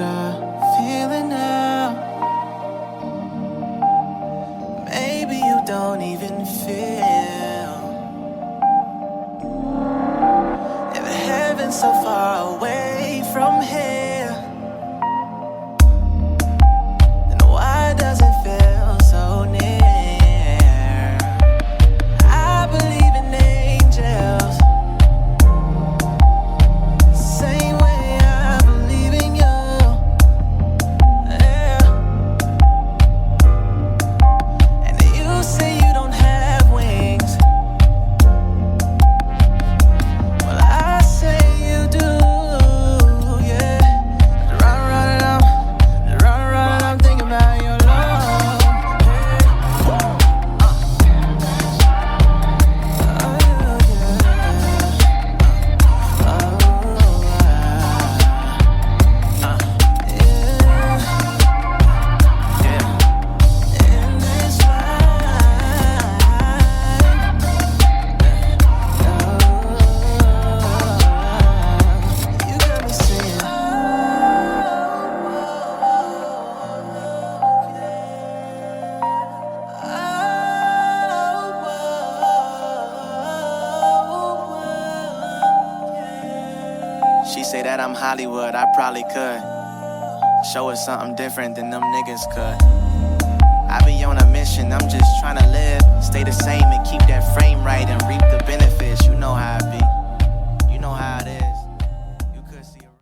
you're feeling now. Maybe you don't even feel. If heaven's so far away from here, then why does it feel so near? I believe in angels, same way I believe in you. Yeah. And you say you don't have wings, well I say you do. Yeah. Run, I'm thinking about your love. She say that I'm Hollywood, I probably could show her something different than them niggas could. I be on a mission, I'm just trying to live, stay the same and keep that frame right and reap the benefits. You know how I be.